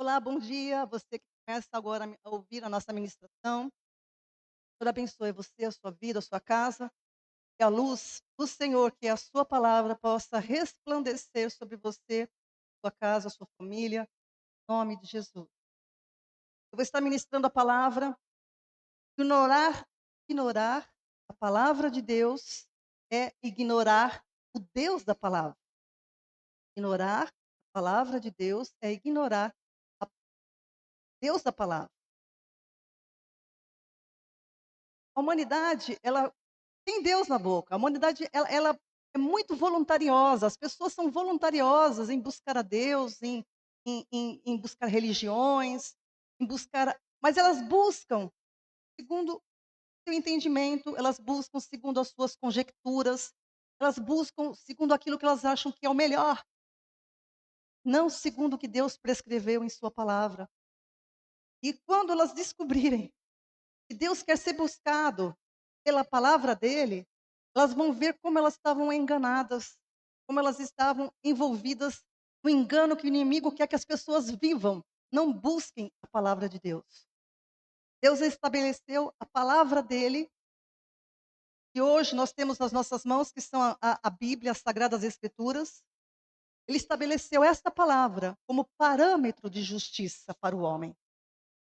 Olá, bom dia. Você que começa agora a ouvir a nossa ministração. Deus abençoe você, a sua vida, a sua casa. Que a luz do Senhor, que é a sua palavra, possa resplandecer sobre você, sua casa, sua família, em nome de Jesus. Eu vou estar ministrando a palavra. Ignorar a palavra de Deus é ignorar o Deus da palavra. Ignorar a palavra de Deus é ignorar o Deus da palavra. A humanidade, ela tem Deus na boca. A humanidade, ela é muito voluntariosa. As pessoas são voluntariosas em buscar a Deus, em buscar religiões, em buscar, mas elas buscam segundo o seu entendimento, elas buscam segundo as suas conjecturas, elas buscam segundo aquilo que elas acham que é o melhor, não segundo o que Deus prescreveu em sua palavra. E quando elas descobrirem que Deus quer ser buscado pela palavra dele, elas vão ver como elas estavam enganadas, como elas estavam envolvidas no engano que o inimigo quer que as pessoas vivam, não busquem a palavra de Deus. Deus estabeleceu a palavra dele, que hoje nós temos nas nossas mãos, que são a Bíblia, as Sagradas Escrituras. Ele estabeleceu esta palavra como parâmetro de justiça para o homem.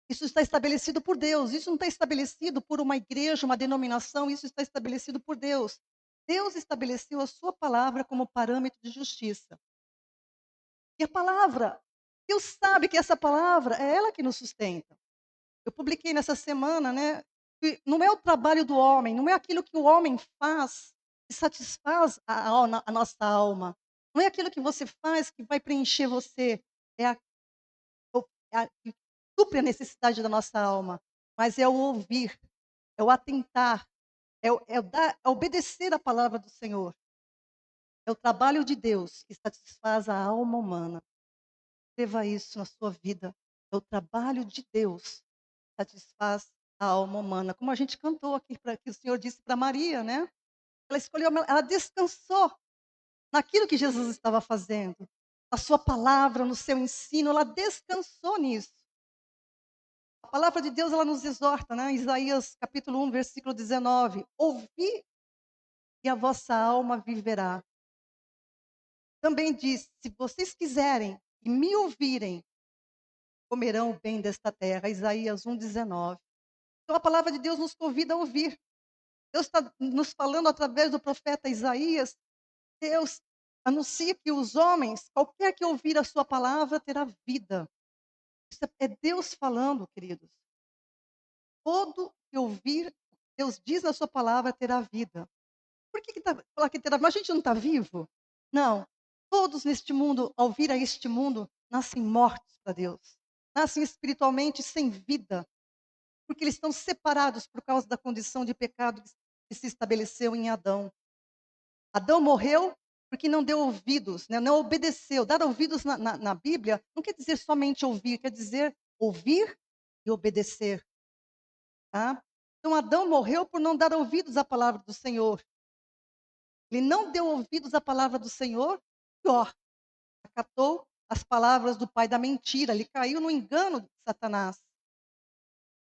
Isso está estabelecido por Deus, isso não está estabelecido por uma igreja, uma denominação, isso está estabelecido por Deus. Deus estabeleceu a sua palavra como parâmetro de justiça. E a palavra, Deus sabe que essa palavra é ela que nos sustenta. Eu publiquei nessa semana, né, que não é o trabalho do homem, não é aquilo que o homem faz que satisfaz a nossa alma. Não é aquilo que você faz que vai preencher você, é é a que supre a necessidade da nossa alma, mas é o ouvir, é o atentar, é obedecer a palavra do Senhor. É o trabalho de Deus que satisfaz a alma humana. Escreva isso na sua vida. É o trabalho de Deus que satisfaz a alma humana. Como a gente cantou aqui, que o Senhor disse para Maria, né? Ela escolheu, ela descansou naquilo que Jesus estava fazendo. Na sua palavra, no seu ensino, ela descansou nisso. A palavra de Deus, ela nos exorta, né? Isaías capítulo 1, versículo 19. Ouvi e a vossa alma viverá. Também diz: se vocês quiserem e me ouvirem, comerão o bem desta terra. Isaías 1:19. Então a palavra de Deus nos convida a ouvir. Deus está nos falando através do profeta Isaías. Deus anuncia que os homens, qualquer que ouvir a sua palavra, terá vida. Isso é Deus falando, queridos. Todo que ouvir, Deus diz na sua palavra, terá vida. Por que fala que terá? Mas a gente não está vivo? Não. Todos neste mundo, ao vir a este mundo, nascem mortos para Deus. Nascem espiritualmente sem vida, porque eles estão separados por causa da condição de pecado que se estabeleceu em Adão. Adão morreu porque não deu ouvidos, né? Não obedeceu. Dar ouvidos na Bíblia não quer dizer somente ouvir, quer dizer ouvir e obedecer. Tá? Então Adão morreu por não dar ouvidos à palavra do Senhor. Ele não deu ouvidos à palavra do Senhor, pior, acatou as palavras do pai da mentira, ele caiu no engano de Satanás.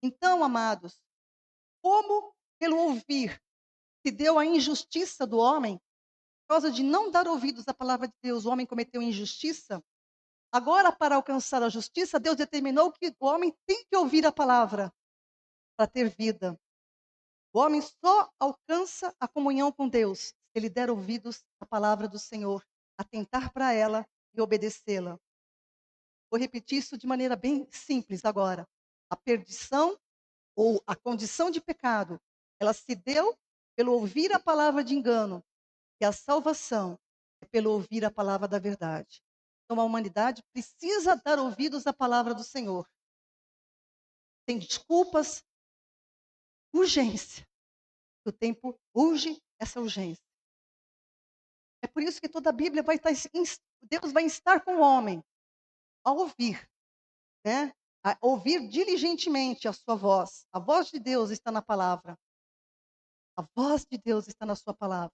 Então, amados, como pelo ouvir se deu a injustiça do homem, por causa de não dar ouvidos à palavra de Deus, o homem cometeu injustiça. Agora, para alcançar a justiça, Deus determinou que o homem tem que ouvir a palavra para ter vida. O homem só alcança a comunhão com Deus se ele der ouvidos à palavra do Senhor, atentar para ela e obedecê-la. Vou repetir isso de maneira bem simples agora. A perdição ou a condição de pecado, ela se deu pelo ouvir a palavra de engano, e a salvação é pelo ouvir a palavra da verdade. Então a humanidade precisa dar ouvidos à palavra do Senhor. Tem desculpas, urgência. O tempo urge essa urgência. É por isso que toda a Bíblia vai estar, Deus vai estar com o homem a ouvir, né? A ouvir diligentemente a sua voz. A voz de Deus está na palavra. A voz de Deus está na sua palavra.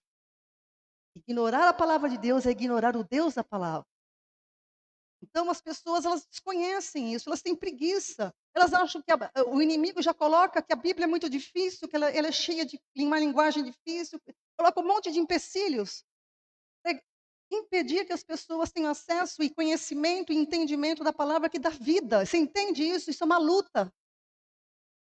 Ignorar a palavra de Deus é ignorar o Deus da palavra. Então as pessoas elas desconhecem isso, elas têm preguiça. Elas acham que o inimigo já coloca que a Bíblia é muito difícil, que ela é cheia de uma linguagem difícil, coloca um monte de empecilhos para impedir que as pessoas tenham acesso e conhecimento e entendimento da palavra que dá vida. Você entende isso? Isso é uma luta.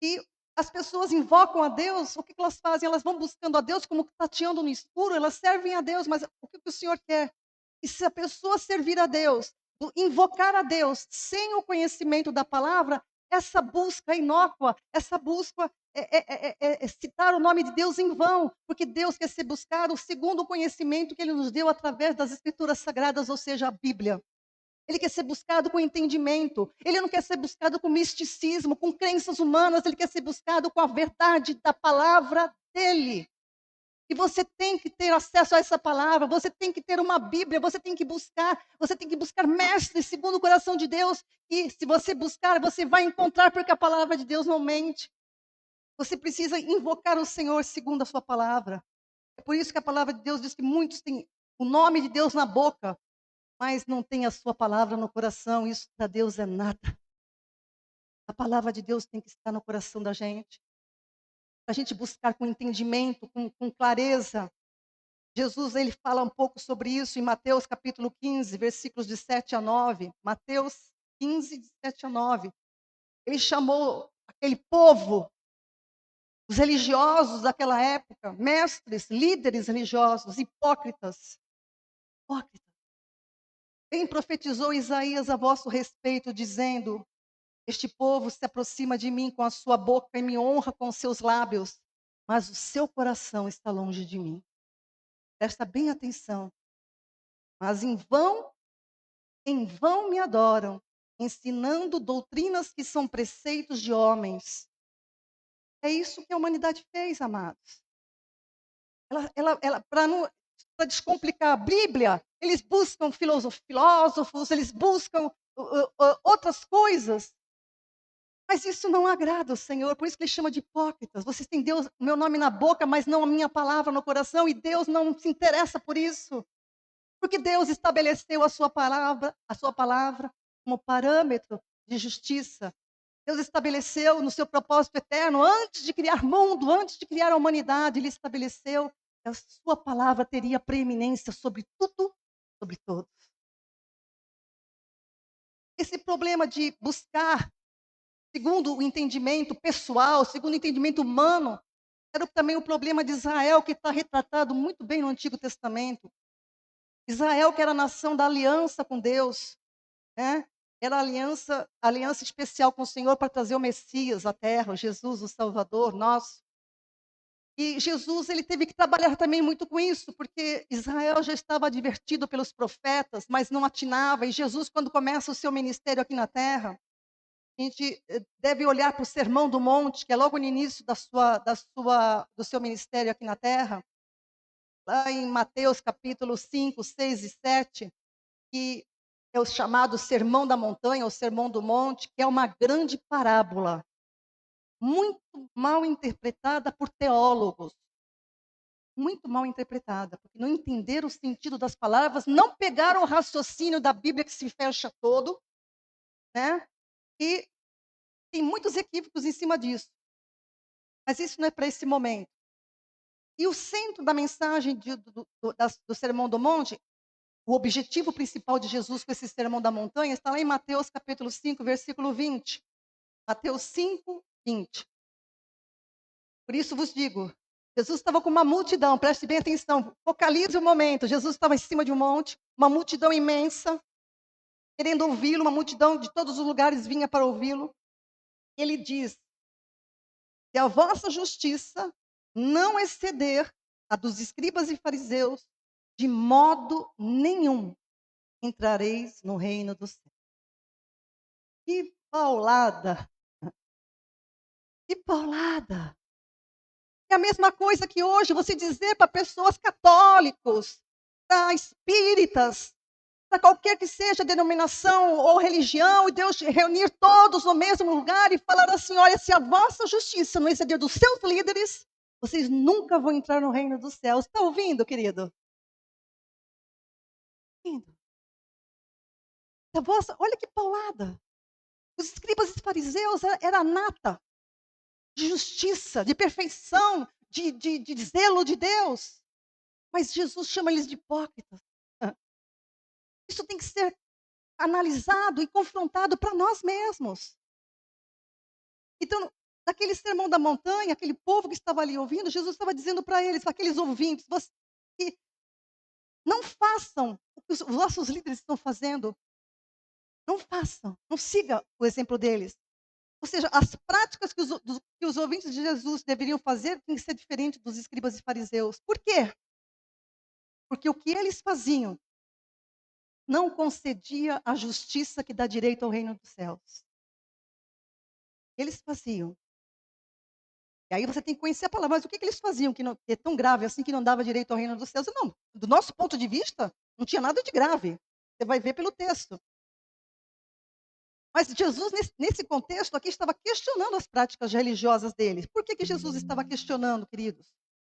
E as pessoas invocam a Deus, o que que elas fazem? Elas vão buscando a Deus como tateando no escuro, elas servem a Deus, mas o que que o Senhor quer? E se a pessoa servir a Deus, invocar a Deus sem o conhecimento da palavra, essa busca é inócua, essa busca é citar o nome de Deus em vão, porque Deus quer ser buscado segundo o conhecimento que Ele nos deu através das Escrituras Sagradas, ou seja, a Bíblia. Ele quer ser buscado com entendimento. Ele não quer ser buscado com misticismo, com crenças humanas. Ele quer ser buscado com a verdade da palavra dele. E você tem que ter acesso a essa palavra. Você tem que ter uma Bíblia. Você tem que buscar. Você tem que buscar mestres segundo o coração de Deus. E se você buscar, você vai encontrar, porque a palavra de Deus não mente. Você precisa invocar o Senhor segundo a sua palavra. É por isso que a palavra de Deus diz que muitos têm o nome de Deus na boca, mas não tem a sua palavra no coração, isso para Deus é nada. A palavra de Deus tem que estar no coração da gente, para a gente buscar com entendimento, com clareza. Jesus ele fala um pouco sobre isso em Mateus capítulo 15, versículos de 7 a 9. Mateus 15, de 7 a 9. Ele chamou aquele povo, os religiosos daquela época, mestres, líderes religiosos, hipócritas. Hipócritas. Bem profetizou Isaías a vosso respeito, dizendo: este povo se aproxima de mim com a sua boca e me honra com os seus lábios, mas o seu coração está longe de mim. Presta bem atenção. Mas em vão me adoram, ensinando doutrinas que são preceitos de homens. É isso que a humanidade fez, amados. Ela para descomplicar a Bíblia, eles buscam filósofos, eles buscam outras coisas. Mas isso não agrada o Senhor, por isso que Ele chama de hipócritas. Vocês têm Deus, o meu nome na boca, mas não a minha palavra no coração, e Deus não se interessa por isso. Porque Deus estabeleceu a sua palavra como parâmetro de justiça. Deus estabeleceu no seu propósito eterno, antes de criar mundo, antes de criar a humanidade, Ele estabeleceu que a sua palavra teria preeminência sobre tudo, sobre todos. Esse problema de buscar segundo o entendimento pessoal, segundo o entendimento humano, era também o problema de Israel, que está retratado muito bem no Antigo Testamento. Israel, que era a nação da aliança com Deus, né? Era a aliança especial com o Senhor para trazer o Messias à terra, o Jesus, o Salvador nosso. E Jesus ele teve que trabalhar também muito com isso, porque Israel já estava advertido pelos profetas, mas não atinava. E Jesus, quando começa o seu ministério aqui na terra, a gente deve olhar para o Sermão do Monte, que é logo no início do seu ministério aqui na terra, lá em Mateus capítulo 5, 6 e 7, que é o chamado Sermão da Montanha, ou Sermão do Monte, que é uma grande parábola, muito mal interpretada por teólogos, muito mal interpretada, porque não entenderam o sentido das palavras, não pegaram o raciocínio da Bíblia que se fecha todo, né? E tem muitos equívocos em cima disso. Mas isso não é para esse momento. E o centro da mensagem do Sermão do Monte, o objetivo principal de Jesus com esse Sermão da Montanha, está lá em Mateus capítulo 5, versículo 20. Mateus 5, 20. Por isso vos digo, Jesus estava com uma multidão, preste bem atenção, focalize o momento. Jesus estava em cima de um monte, uma multidão imensa, querendo ouvi-lo, uma multidão de todos os lugares vinha para ouvi-lo. Ele diz: se a vossa justiça não exceder a dos escribas e fariseus, de modo nenhum entrareis no reino dos céus. Que paulada! Que paulada! É a mesma coisa que hoje você dizer para pessoas católicos, para espíritas, para qualquer que seja a denominação ou religião, e Deus reunir todos no mesmo lugar e falar assim: olha, se a vossa justiça não exceder dos seus líderes, vocês nunca vão entrar no reino dos céus. Está ouvindo, querido? Ouvindo? Nossa, olha que paulada. Os escribas e fariseus era a nata de justiça, de perfeição, de zelo de Deus. Mas Jesus chama eles de hipócritas. Hã. Isso tem que ser analisado e confrontado para nós mesmos. Então, naquele sermão da montanha, aquele povo que estava ali ouvindo, Jesus estava dizendo para eles, para aqueles ouvintes, que não façam o que os nossos líderes estão fazendo. Não façam, não siga o exemplo deles. Ou seja, as práticas que os ouvintes de Jesus deveriam fazer tem que ser diferente dos escribas e fariseus. Por quê? Porque o que eles faziam não concedia a justiça que dá direito ao reino dos céus. Eles faziam. E aí você tem que conhecer a palavra. Mas o que eles faziam que é tão grave assim que não dava direito ao reino dos céus? Não, do nosso ponto de vista, não tinha nada de grave. Você vai ver pelo texto. Mas Jesus, nesse contexto aqui, estava questionando as práticas religiosas deles. Por que Jesus estava questionando, queridos?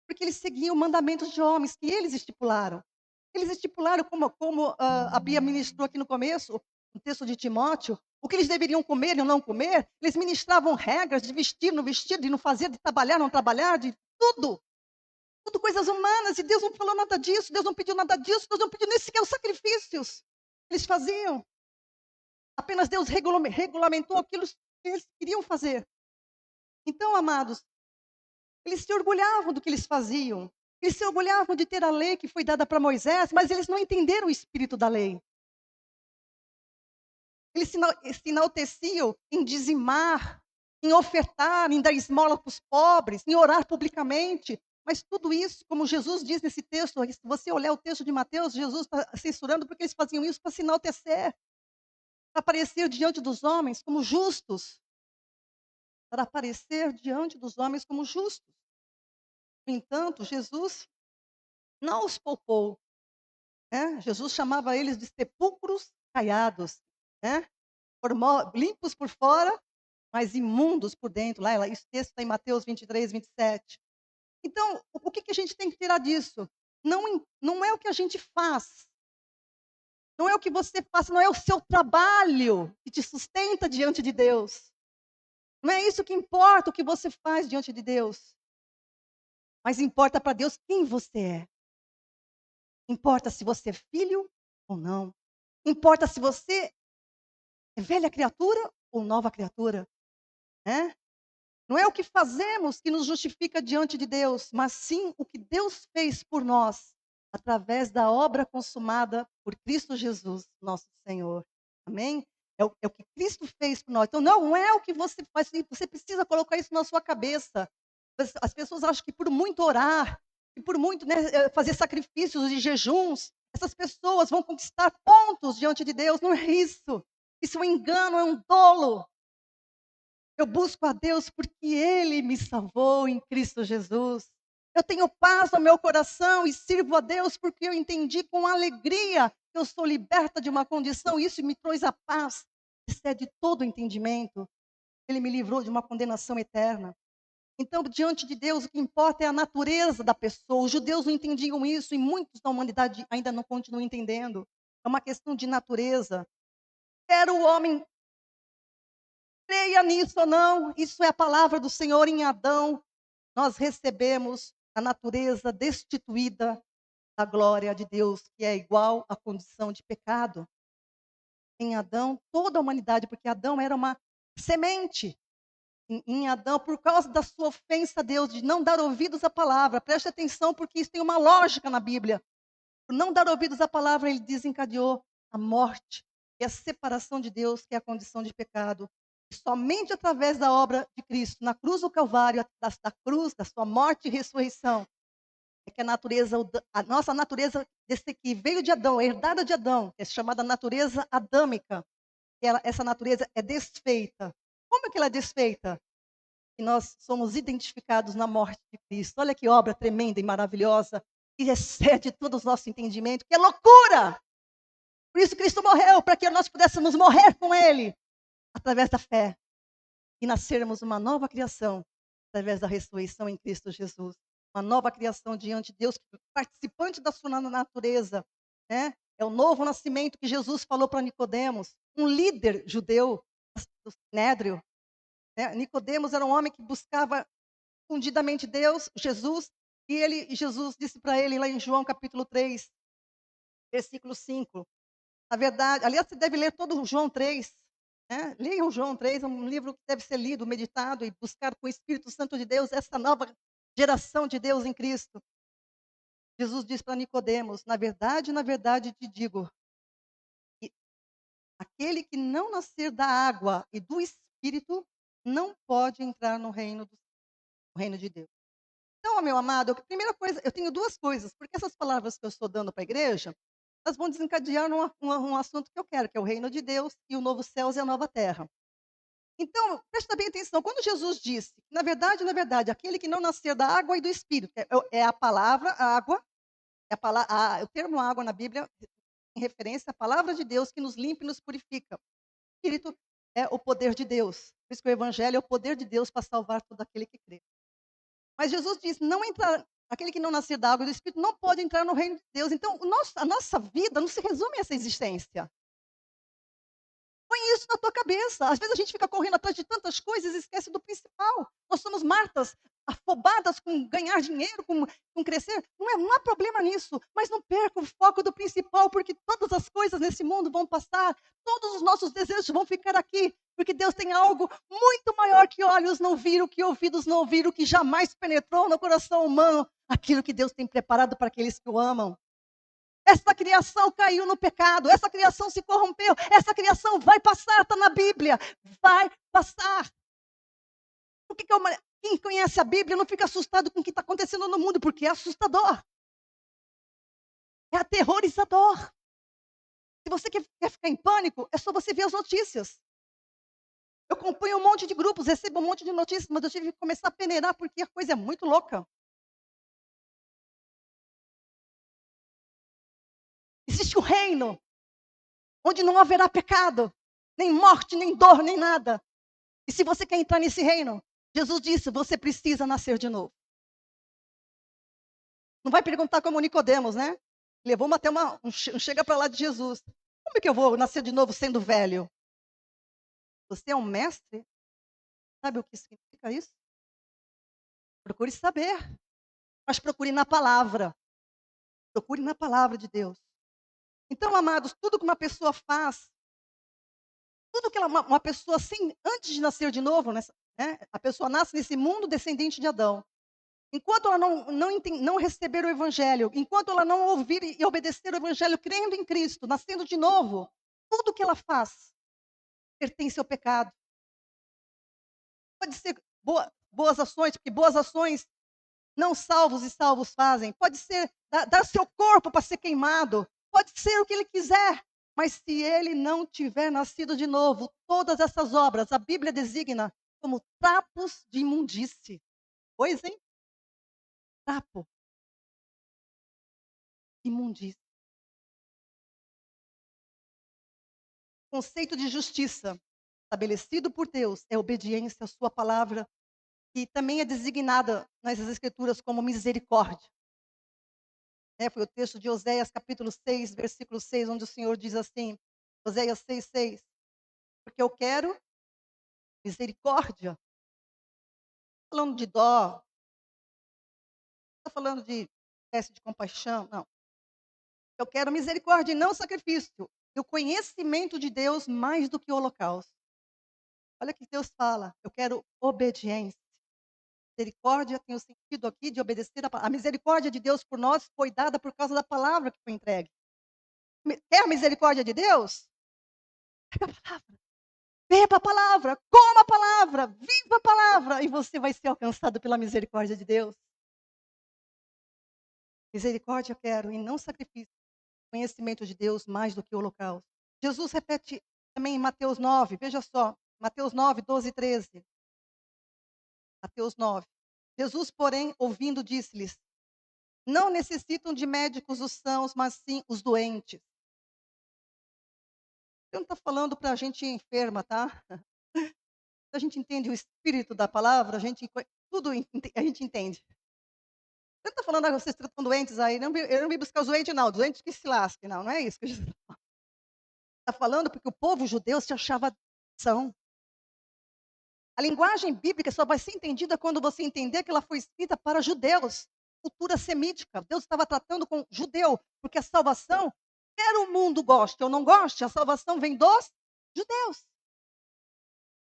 Porque eles seguiam mandamentos de homens que eles estipularam. Eles estipularam, como a Bia ministrou aqui no começo, no texto de Timóteo, o que eles deveriam comer e não comer. Eles ministravam regras de vestir, não vestir, de não fazer, de trabalhar, não trabalhar, de tudo. Tudo coisas humanas. E Deus não falou nada disso, Deus não pediu nada disso, Deus não pediu nem sequer os sacrifícios. Eles faziam. Apenas Deus regulamentou aquilo que eles queriam fazer. Então, amados, eles se orgulhavam do que eles faziam. Eles se orgulhavam de ter a lei que foi dada para Moisés, mas eles não entenderam o espírito da lei. Eles se enalteciam em dizimar, em ofertar, em dar esmola para os pobres, em orar publicamente. Mas tudo isso, como Jesus diz nesse texto, se você olhar o texto de Mateus, Jesus está censurando porque eles faziam isso para se enaltecer, para aparecer diante dos homens como justos. Para aparecer diante dos homens como justos. No entanto, Jesus não os poupou, né. Jesus chamava eles de sepulcros caiados, né, limpos por fora, mas imundos por dentro. Lá esse texto está em Mateus 23, 27. Então, o que a gente tem que tirar disso? Não é o que a gente faz, não é o que você faz, não é o seu trabalho que te sustenta diante de Deus. Não é isso que importa, o que você faz diante de Deus. Mas importa para Deus quem você é. Importa se você é filho ou não. Importa se você é velha criatura ou nova criatura, né. Não é o que fazemos que nos justifica diante de Deus, mas sim o que Deus fez por nós, através da obra consumada por Cristo Jesus, nosso Senhor. Amém? É o que Cristo fez por nós. Então não é o que você faz, você precisa colocar isso na sua cabeça. As pessoas acham que por muito orar, e por muito, né, fazer sacrifícios e jejuns, essas pessoas vão conquistar pontos diante de Deus. Não é isso. Isso é um engano, é um dolo. Eu busco a Deus porque Ele me salvou em Cristo Jesus. Eu tenho paz no meu coração e sirvo a Deus porque eu entendi com alegria que eu sou liberta de uma condição. Isso me trouxe a paz, que excede todo o entendimento. Ele me livrou de uma condenação eterna. Então, diante de Deus, o que importa é a natureza da pessoa. Os judeus não entendiam isso e muitos da humanidade ainda não continuam entendendo. É uma questão de natureza. Quer o homem creia nisso ou não, isso é a palavra do Senhor. Em Adão, nós recebemos a natureza destituída da glória de Deus, que é igual à condição de pecado. Em Adão, toda a humanidade, porque Adão era uma semente. Em Adão, por causa da sua ofensa a Deus, de não dar ouvidos à palavra, preste atenção, porque isso tem uma lógica na Bíblia. Por não dar ouvidos à palavra, ele desencadeou a morte e a separação de Deus, que é a condição de pecado. E somente através da obra de Cristo, na cruz do Calvário, da cruz, da sua morte e ressurreição, é que a nossa natureza, desse que veio de Adão, herdada de Adão, que é chamada natureza adâmica, essa natureza é desfeita. Como é que ela é desfeita? Que nós somos identificados na morte de Cristo. Olha que obra tremenda e maravilhosa, que excede todo o nosso entendimento, que é loucura! Por isso Cristo morreu, para que nós pudéssemos morrer com Ele, através da fé, e nascermos uma nova criação, através da ressurreição em Cristo Jesus. Uma nova criação diante de Deus, participante da sua natureza, né? É o novo nascimento que Jesus falou para Nicodemos, um líder judeu do Sinédrio, né. Nicodemos era um homem que buscava fundidamente Deus, Jesus, e Jesus disse para ele lá em João capítulo 3, versículo 5. Na verdade, aliás, você deve ler todo o João 3, né. Leiam João 3, é um livro que deve ser lido, meditado e buscado com o Espírito Santo de Deus, essa nova geração de Deus em Cristo. Jesus diz para Nicodemos: na verdade te digo, que aquele que não nascer da água e do Espírito, não pode entrar no reino de Deus". Então, meu amado, a primeira coisa, eu tenho 2 coisas, porque essas palavras que eu estou dando para a igreja, elas vão desencadear um assunto que eu quero, que é o reino de Deus e o novo céus e a nova terra. Então, presta bem atenção, quando Jesus disse: na verdade, aquele que não nascer da água e do Espírito", é a palavra água, é o termo água na Bíblia, em referência à palavra de Deus que nos limpa e nos purifica. O Espírito é o poder de Deus, por isso que o evangelho é o poder de Deus para salvar todo aquele que crê. Mas Jesus disse: "Não entrar aquele que não nascer da água e do Espírito não pode entrar no reino de Deus". Então a nossa vida não se resume a essa existência. Põe isso na tua cabeça. Às vezes a gente fica correndo atrás de tantas coisas e esquece do principal. Nós somos Martas, afobadas com ganhar dinheiro, com crescer. Não há problema nisso, mas não perca o foco do principal, porque todas as coisas nesse mundo vão passar, todos os nossos desejos vão ficar aqui, porque Deus tem algo muito maior que olhos não viram, que ouvidos não ouviram, que jamais penetrou no coração humano, aquilo que Deus tem preparado para aqueles que o amam. Essa criação caiu no pecado, essa criação se corrompeu, essa criação vai passar, está na Bíblia, vai passar. Por que que quem conhece a Bíblia não fica assustado com o que está acontecendo no mundo? Porque é assustador, é aterrorizador. Se você quer ficar em pânico, é só você ver as notícias. Eu acompanho um monte de grupos, recebo um monte de notícias, mas eu tive que começar a peneirar porque a coisa é muito louca. Existe um reino onde não haverá pecado, nem morte, nem dor, nem nada. E se você quer entrar nesse reino, Jesus disse: você precisa nascer de novo. Não vai perguntar como Nicodemos, né? Levou até um chega para lá de Jesus. Como é que eu vou nascer de novo sendo velho? Você é um mestre? Sabe o que significa isso? Procure saber, mas procure na palavra. Procure na palavra de Deus. Então, amados, tudo que uma pessoa faz, tudo que uma pessoa assim, antes de nascer de novo, né, a pessoa nasce nesse mundo descendente de Adão. Enquanto ela não receber o evangelho, enquanto ela não ouvir e obedecer o evangelho, crendo em Cristo, nascendo de novo, tudo que ela faz pertence ao pecado. Pode ser boas ações, porque boas ações não salvos e salvos fazem. Pode ser dar seu corpo para ser queimado. Pode ser o que ele quiser. Mas se ele não tiver nascido de novo, todas essas obras, a Bíblia designa como trapos de imundície. Pois, hein? Trapo, imundície. O conceito de justiça estabelecido por Deus é obediência à sua palavra, que também é designada nas escrituras como misericórdia. Foi o texto de Oséias capítulo 6, versículo 6, onde o Senhor diz assim, Oséias 6:6: "Porque eu quero misericórdia", falando de dó, está falando de espécie de compaixão, não. "Eu quero misericórdia e não sacrifício, e o conhecimento de Deus mais do que o holocausto". Olha o que Deus fala, eu quero obediência. Misericórdia tem o sentido aqui de obedecer a misericórdia de Deus por nós foi dada por causa da palavra que foi entregue. Quer a misericórdia de Deus? Pega a palavra, beba a palavra, coma a palavra, viva a palavra, e você vai ser alcançado pela misericórdia de Deus. Misericórdia eu quero e não sacrifício. Conhecimento de Deus mais do que o holocausto. Jesus repete também em Mateus 9, veja só, Mateus 9, 12 e 13. Mateus 9. Jesus, porém, ouvindo, disse-lhes: não necessitam de médicos os sãos, mas sim os doentes. Ele não está falando para a gente enferma, tá? A gente entende o espírito da palavra, tudo a gente entende. Ele não está falando: "Ah, vocês estão doentes aí, não vim eu não vim buscar os doentes não, doentes que se lasquem", não, não é isso que Jesus está falando, porque o povo judeu se achava são. A linguagem bíblica só vai ser entendida quando você entender que ela foi escrita para judeus, cultura semítica. Deus estava tratando com judeu, porque a salvação, quer o mundo goste ou não goste, a salvação vem dos judeus.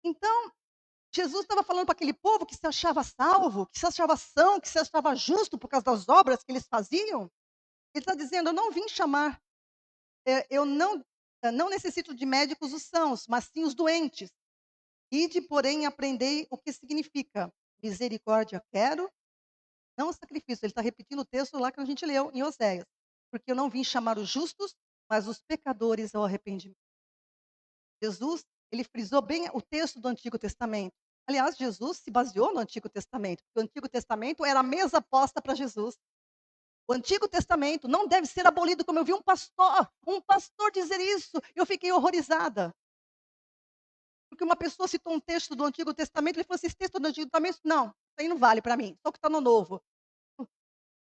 Então, Jesus estava falando para aquele povo que se achava salvo, que se achava são, que se achava justo por causa das obras que eles faziam. Ele está dizendo: "Eu não vim chamar, eu não necessito de médicos os sãos, mas sim os doentes. Ide, porém, aprendei o que significa misericórdia quero, não sacrifício". Ele está repetindo o texto lá que a gente leu em Oséias. "Porque eu não vim chamar os justos, mas os pecadores ao arrependimento". Jesus, ele frisou bem o texto do Antigo Testamento. Aliás, Jesus se baseou no Antigo Testamento, porque o Antigo Testamento era a mesa posta para Jesus. O Antigo Testamento não deve ser abolido, como eu vi um pastor dizer isso, eu fiquei horrorizada. Porque uma pessoa citou um texto do Antigo Testamento, ele falou assim: "Esse texto do Antigo Testamento, não, isso aí não vale para mim, só o que está no Novo". Só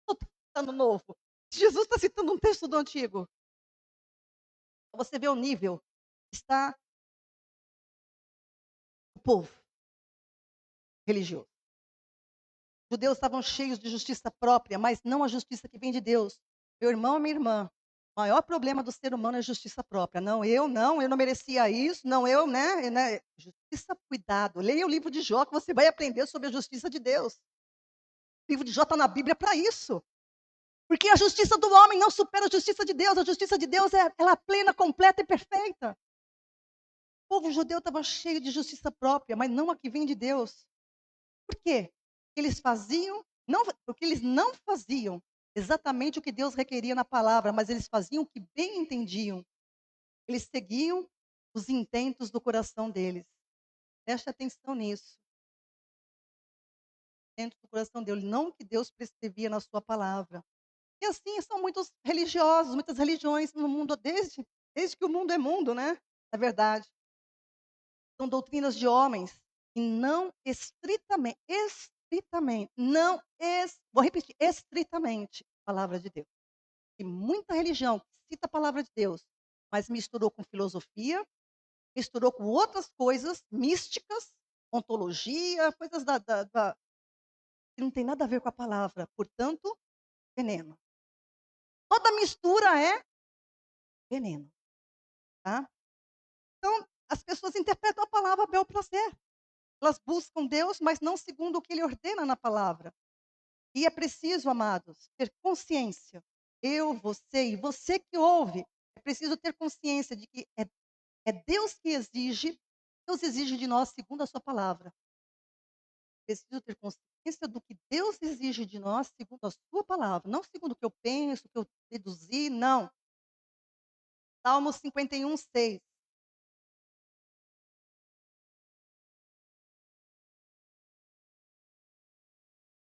o que está no Novo. Jesus está citando um texto do Antigo. Pra você vê o nível que está o povo religioso. Os judeus estavam cheios de justiça própria, mas não a justiça que vem de Deus. Meu irmão e minha irmã, o maior problema do ser humano é justiça própria. Não, eu não merecia isso, não, eu, né. Justiça, cuidado. Leia o livro de Jó que você vai aprender sobre a justiça de Deus. O livro de Jó está na Bíblia para isso. Porque a justiça do homem não supera a justiça de Deus. A justiça de Deus ela é plena, completa e perfeita. O povo judeu estava cheio de justiça própria, mas não a que vem de Deus. Por quê? Eles faziam, não, porque eles não faziam exatamente o que Deus requeria na palavra, mas eles faziam o que bem entendiam. Eles seguiam os intentos do coração deles. Preste atenção nisso. Dentro do coração deles, não o que Deus prescrevia na sua palavra. E assim são muitos religiosos, muitas religiões no mundo, desde que o mundo é mundo, né? É verdade. São doutrinas de homens e não estritamente, não, vou repetir, estritamente, a palavra de Deus. Tem muita religião que cita a palavra de Deus, mas misturou com filosofia, misturou com outras coisas místicas, ontologia, coisas que não tem nada a ver com a palavra. Portanto, veneno. Toda mistura é veneno, tá? Então, as pessoas interpretam a palavra a bel prazer. Elas buscam Deus, mas não segundo o que Ele ordena na palavra. E é preciso, amados, ter consciência. Eu, você e você que ouve, é preciso ter consciência de que é Deus que exige, Deus exige de nós segundo a sua palavra. Preciso ter consciência do que Deus exige de nós segundo a sua palavra, não segundo o que eu penso, o que eu deduzi, não. Salmo 51, 6.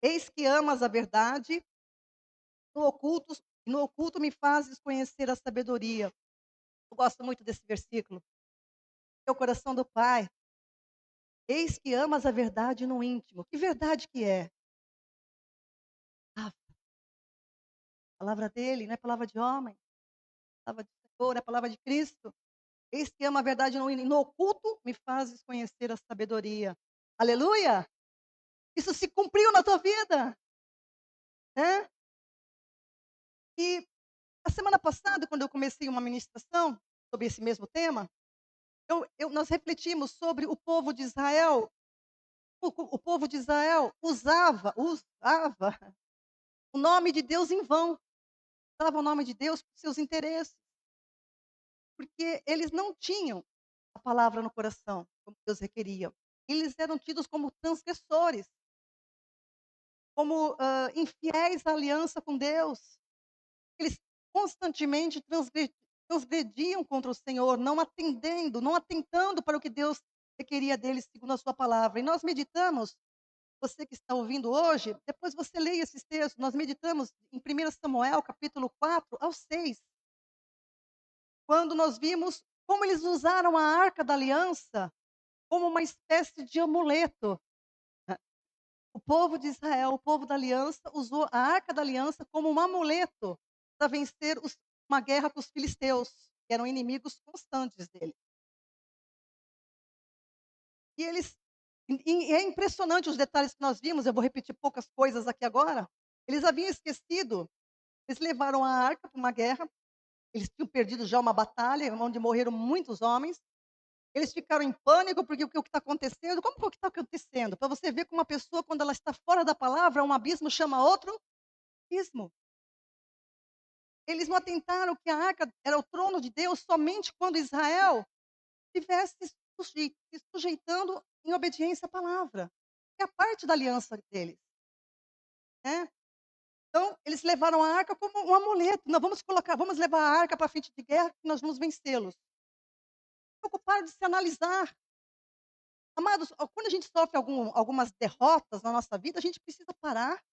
Eis que amas a verdade, no oculto me fazes conhecer a sabedoria. Eu gosto muito desse versículo. É o coração do Pai. Eis que amas a verdade no íntimo. Que verdade que é? A palavra dele, não é palavra de homem, palavra de Senhor, é palavra de Cristo. Eis que ama a verdade no íntimo. No oculto me fazes conhecer a sabedoria. Aleluia! Isso se cumpriu na tua vida, né? E a semana passada, quando eu comecei uma ministração sobre esse mesmo tema, nós refletimos sobre o povo de Israel. O povo de Israel usava o nome de Deus em vão, usava o nome de Deus para os seus interesses, porque eles não tinham a palavra no coração, como Deus requeria. Eles eram tidos como transgressores, como infiéis à aliança com Deus. Eles constantemente transgrediam contra o Senhor, não atentando para o que Deus requeria deles segundo a sua palavra. E nós meditamos, você que está ouvindo hoje, depois você leia esses textos, nós meditamos em 1 Samuel, capítulo 4 ao 6, quando nós vimos como eles usaram a arca da aliança como uma espécie de amuleto. O povo de Israel, o povo da aliança, usou a arca da aliança como um amuleto para vencer uma guerra com os filisteus, que eram inimigos constantes dele. E eles e é impressionante os detalhes que nós vimos, eu vou repetir poucas coisas aqui agora. Eles haviam esquecido, eles levaram a arca para uma guerra, eles tinham perdido já uma batalha, onde morreram muitos homens. Eles ficaram em pânico, porque o que está acontecendo? Como que o que está acontecendo? Para você ver como uma pessoa, quando ela está fora da palavra, um abismo chama outro abismo. Eles não atentaram que a arca era o trono de Deus somente quando Israel estivesse se sujeitando em obediência à palavra. É a parte da aliança deles, né. Então, eles levaram a arca como um amuleto. "Nós vamos levar a arca para frente de guerra, que nós vamos vencê-los". Preocuparam de se analisar. Amados, quando a gente sofre algumas derrotas na nossa vida, a gente precisa parar,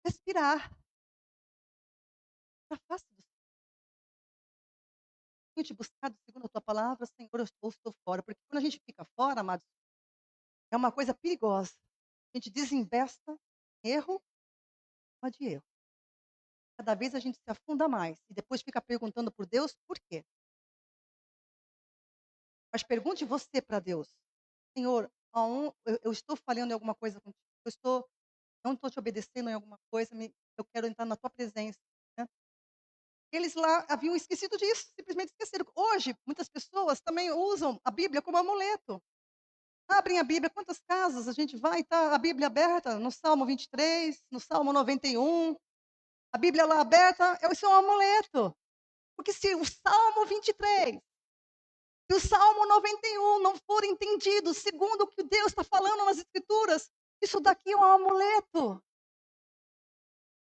respirar, para face do Senhor, te buscado segundo a tua palavra, Senhor, eu estou fora. Porque quando a gente fica fora, amados, é uma coisa perigosa. A gente desinvesta em erro a de erro. Cada vez a gente se afunda mais e depois fica perguntando por Deus por quê. Mas pergunte você para Deus: Senhor, eu estou falhando em alguma coisa contigo, não estou te obedecendo em alguma coisa, eu quero entrar na tua presença, né. Eles lá haviam esquecido disso, simplesmente esqueceram. Hoje, muitas pessoas também usam a Bíblia como amuleto. Abrem a Bíblia, quantas casas a gente vai, tá a Bíblia aberta no Salmo 23, no Salmo 91, a Bíblia lá aberta, isso é um amuleto. Porque se o Salmo 23 e o Salmo 91 não forem entendidos segundo o que Deus está falando nas Escrituras, isso daqui é um amuleto.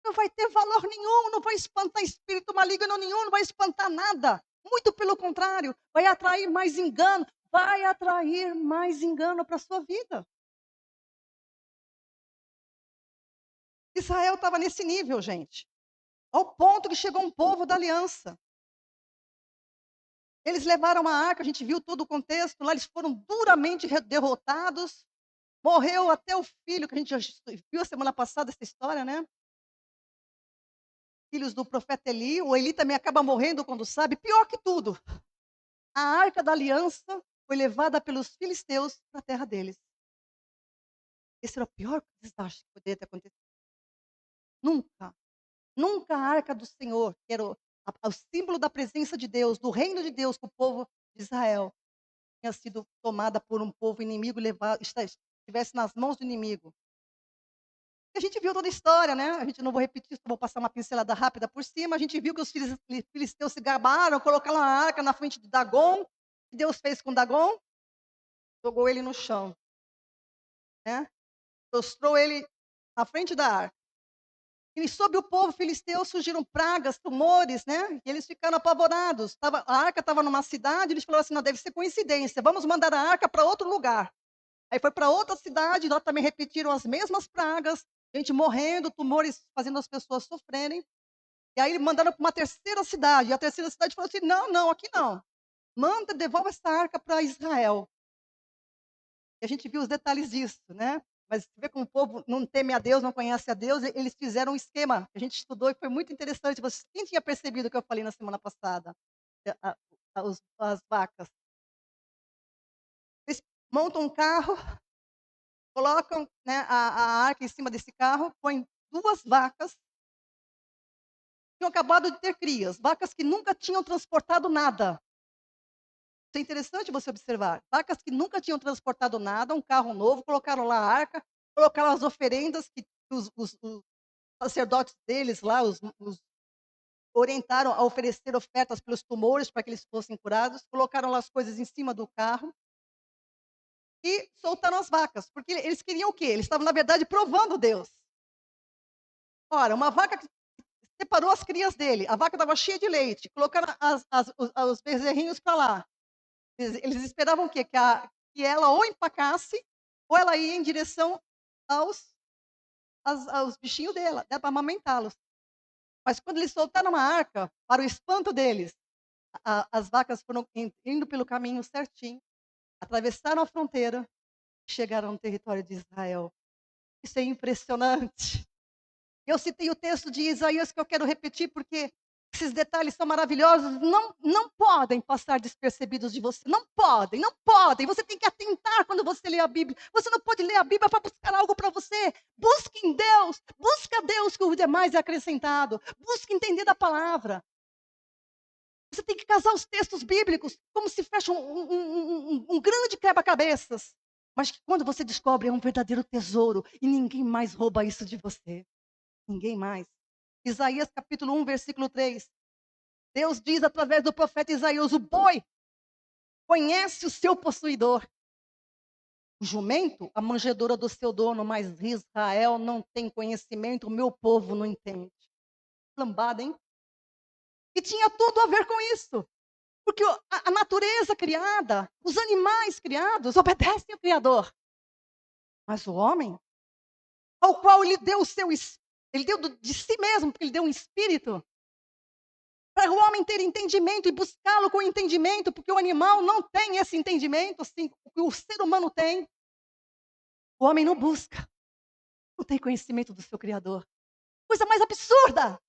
Não vai ter valor nenhum, não vai espantar espírito maligno nenhum, não vai espantar nada. Muito pelo contrário, vai atrair mais engano para a sua vida. Israel estava nesse nível, gente, ao ponto que chegou um povo da aliança. Eles levaram a arca, a gente viu todo o contexto, lá eles foram duramente derrotados, morreu até o filho, que a gente já viu a semana passada essa história, né? Filhos do profeta Eli, o Eli também acaba morrendo quando sabe. Pior que tudo, a arca da aliança foi levada pelos filisteus para a terra deles. Esse era o pior desastre que poderia ter acontecido. Nunca, nunca a arca do Senhor, que era o símbolo da presença de Deus, do reino de Deus com o povo de Israel, tinha sido tomada por um povo inimigo, estivesse nas mãos do inimigo. A gente viu toda a história, né, a gente não vou repetir, só vou passar uma pincelada rápida por cima. A gente viu que os filisteus se gabaram, colocaram a arca na frente de Dagon. O que Deus fez com Dagon? Jogou ele no chão, né, prostrou ele na frente da arca. E sobre o povo filisteu surgiram pragas, tumores, né, e eles ficaram apavorados. A arca estava numa cidade, eles falaram assim: "Não, deve ser coincidência, vamos mandar a arca para outro lugar". Aí foi para outra cidade, lá também repetiram as mesmas pragas, gente morrendo, tumores fazendo as pessoas sofrerem. E aí mandaram para uma terceira cidade, e a terceira cidade falou assim: "Não, não, aqui não. Manda, devolve essa arca para Israel". E a gente viu os detalhes disso, né. Mas você vê como o povo não teme a Deus, não conhece a Deus, eles fizeram um esquema, a gente estudou e foi muito interessante. Quem tinha percebido o que eu falei na semana passada? As vacas. Eles montam um carro, colocam, né, a arca em cima desse carro, põem 2 vacas, tinham acabado de ter crias, vacas que nunca tinham transportado nada. Isso é interessante você observar. Vacas que nunca tinham transportado nada, um carro novo, colocaram lá a arca, colocaram as oferendas que os sacerdotes deles lá, os orientaram a oferecer ofertas pelos tumores para que eles fossem curados, colocaram lá as coisas em cima do carro e soltaram as vacas, porque eles queriam o quê? Eles estavam, na verdade, provando Deus. Ora, uma vaca que separou as crias dele, a vaca estava cheia de leite, colocaram os bezerrinhos para lá. Eles esperavam o quê? Que ela ou empacasse, ou ela ia em direção aos aos bichinhos dela, né, para amamentá-los. Mas quando eles soltaram a arca, para o espanto deles, as vacas foram indo pelo caminho certinho, atravessaram a fronteira, chegaram no território de Israel. Isso é impressionante. Eu citei o texto de Isaías que eu quero repetir, porque esses detalhes são maravilhosos, não podem passar despercebidos de você, não podem, não podem. Você tem que atentar quando você lê a Bíblia. Você não pode ler a Bíblia para buscar algo para você. Busque em Deus, busca Deus que o demais é acrescentado. Busque entender da palavra. Você tem que casar os textos bíblicos como se fecha um grande quebra-cabeças. Mas que quando você descobre é um verdadeiro tesouro e ninguém mais rouba isso de você. Ninguém mais. Isaías capítulo 1, versículo 3. Deus diz através do profeta Isaías: o boi conhece o seu possuidor. O jumento, a manjedoura do seu dono, mas Israel não tem conhecimento, o meu povo não entende. Lambada, hein? E tinha tudo a ver com isso. Porque a natureza criada, os animais criados, obedecem ao Criador. Mas o homem, ao qual ele deu o seu ele deu de si mesmo, porque ele deu um espírito, para o homem ter entendimento e buscá-lo com entendimento, porque o animal não tem esse entendimento, assim, que o ser humano tem. O homem não busca, não tem conhecimento do seu Criador. Coisa mais absurda,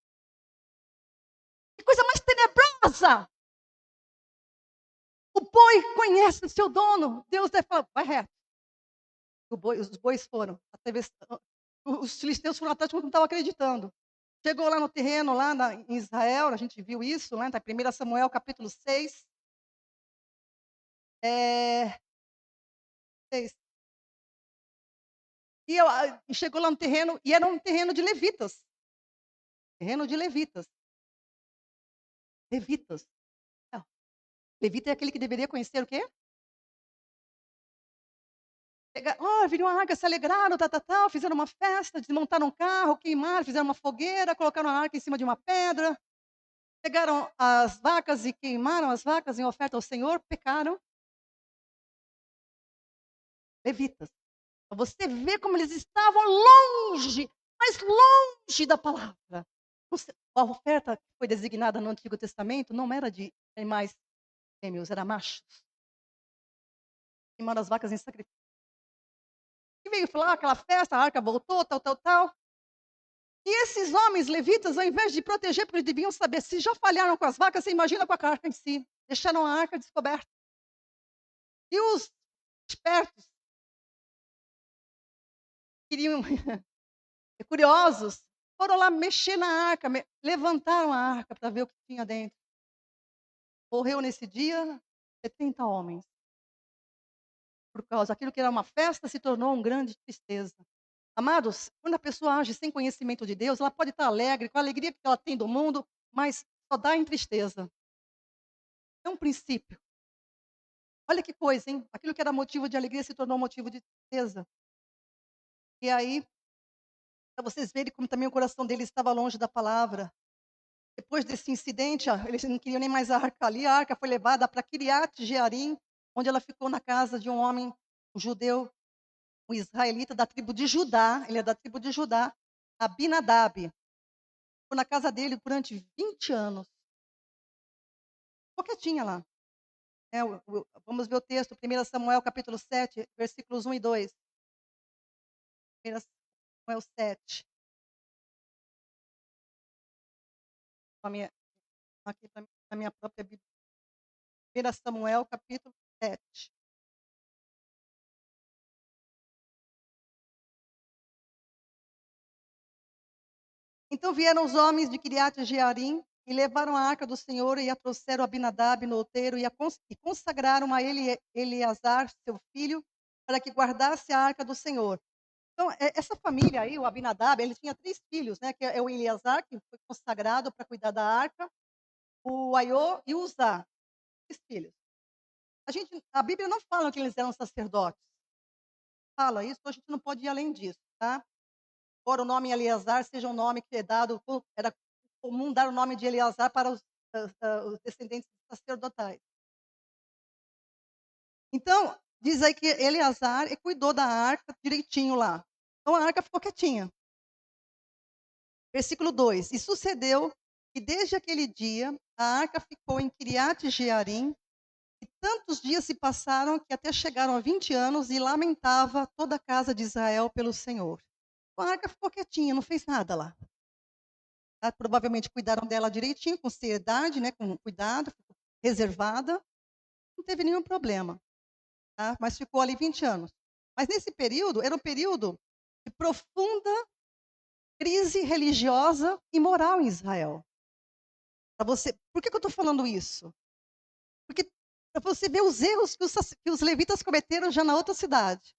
que coisa mais tenebrosa. O boi conhece o seu dono. Deus deve falar, vai reto. Os bois foram. Os filisteus foram atrás porque não estavam acreditando. Chegou lá no terreno, em Israel, a gente viu isso, né? Tá, 1 Samuel capítulo 6. 6. E chegou lá no terreno, e era um terreno de levitas. Terreno de levitas. Levitas. Não. Levita é aquele que deveria conhecer o quê? Viram a arca, se alegraram, fizeram uma festa, desmontaram um carro, queimaram, fizeram uma fogueira, colocaram a arca em cima de uma pedra. Pegaram as vacas e queimaram as vacas em oferta ao Senhor, pecaram. Levitas. Pra você ver como eles estavam longe, mas longe da palavra. A oferta que foi designada no Antigo Testamento não era de animais fêmeos, era machos. Queimaram as vacas em sacrifício. E veio falar aquela festa, a arca voltou, tal. E esses homens levitas, ao invés de proteger, porque eles deviam saber, se já falharam com as vacas, você imagina com a arca em si. Deixaram a arca descoberta. E os espertos queriam, curiosos, foram lá mexer na arca, levantaram a arca para ver o que tinha dentro. Morreu nesse dia 70 homens. Por causa daquilo que era uma festa, se tornou uma grande tristeza. Amados, quando a pessoa age sem conhecimento de Deus, ela pode estar alegre, com a alegria que ela tem do mundo, mas só dá em tristeza. É um princípio. Olha que coisa, hein? Aquilo que era motivo de alegria se tornou motivo de tristeza. E aí, para vocês verem como também o coração deles estava longe da palavra. Depois desse incidente, eles não queriam nem mais a arca ali. A arca foi levada para Kiriat Jearim, onde ela ficou na casa de um homem, um judeu, um israelita da tribo de Judá. Ele é da tribo de Judá, Abinadab. Ficou na casa dele durante 20 anos. Ficou quietinha lá. Vamos ver o texto, 1 Samuel capítulo 7, versículos 1 e 2. 1 Samuel 7. Aqui na minha própria Bíblia. 1 Samuel capítulo 7. Então vieram os homens de Kiriat Jearim e levaram a arca do Senhor e a trouxeram a Abinadab no outeiro e consagraram a Eleazar, seu filho, para que guardasse a arca do Senhor. Então, essa família aí, o Abinadab, ele tinha 3 filhos, né, que é o Eleazar, que foi consagrado para cuidar da arca, o Aiô e o Uzá, 3 filhos. A Bíblia não fala que eles eram sacerdotes. Fala isso, a gente não pode ir além disso, tá? Embora o nome Eleazar seja um nome que é dado, era comum dar o nome de Eleazar para os descendentes sacerdotais. Então, diz aí que Eleazar cuidou da arca direitinho lá. Então a arca ficou quietinha. Versículo 2: E sucedeu que desde aquele dia a arca ficou em Kiriat Jearim, e tantos dias se passaram que até chegaram a 20 anos e lamentava toda a casa de Israel pelo Senhor. Então a arca ficou quietinha, não fez nada lá. Tá? Provavelmente cuidaram dela direitinho, com seriedade, né, com cuidado, ficou reservada, não teve nenhum problema, tá? Mas ficou ali 20 anos. Mas nesse período, era um período de profunda crise religiosa e moral em Israel. Por que eu estou falando isso? Porque para você ver os erros que os levitas cometeram já na outra cidade.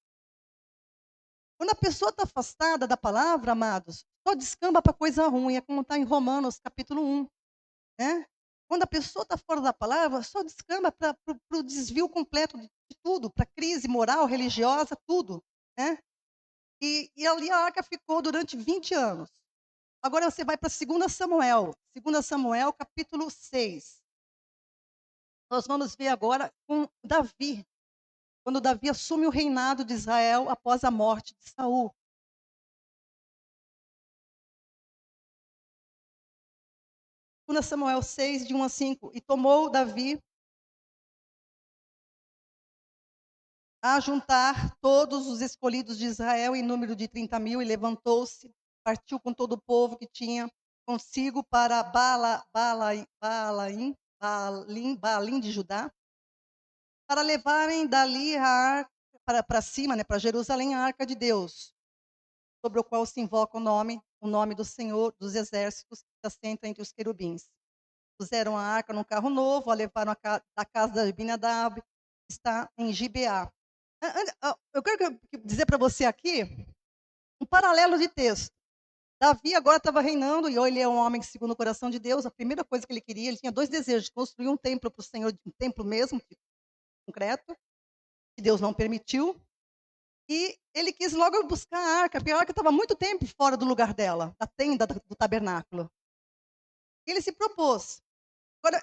Quando a pessoa está afastada da palavra, amados, só descamba para coisa ruim, é como está em Romanos capítulo 1, né? Quando a pessoa está fora da palavra, só descamba para o desvio completo de tudo, para crise moral, religiosa, tudo, né? E ali a arca ficou durante 20 anos. Agora você vai para 2 Samuel, 2 Samuel capítulo 6. Nós vamos ver agora com Davi, quando Davi assume o reinado de Israel após a morte de Saul. 2 Samuel 6, de 1 a 5. E tomou Davi a juntar todos os escolhidos de Israel em número de 30.000 e levantou-se, partiu com todo o povo que tinha consigo para Baalim de Judá, para levarem dali a arca para cima, né, para Jerusalém, a arca de Deus, sobre o qual se invoca o nome do Senhor dos exércitos, que se assenta entre os querubins. Puseram a arca num carro novo, a levaram da casa de Abinadab, que está em Gibeá. Eu quero dizer para você aqui um paralelo de texto. Davi agora estava reinando, e ele é um homem segundo o coração de Deus. A primeira coisa que ele queria, ele tinha dois desejos: construir um templo para o Senhor, um templo mesmo, concreto, que Deus não permitiu. E ele quis logo buscar a arca, porque a arca estava muito tempo fora do lugar dela, da tenda do tabernáculo. Ele se propôs. Agora,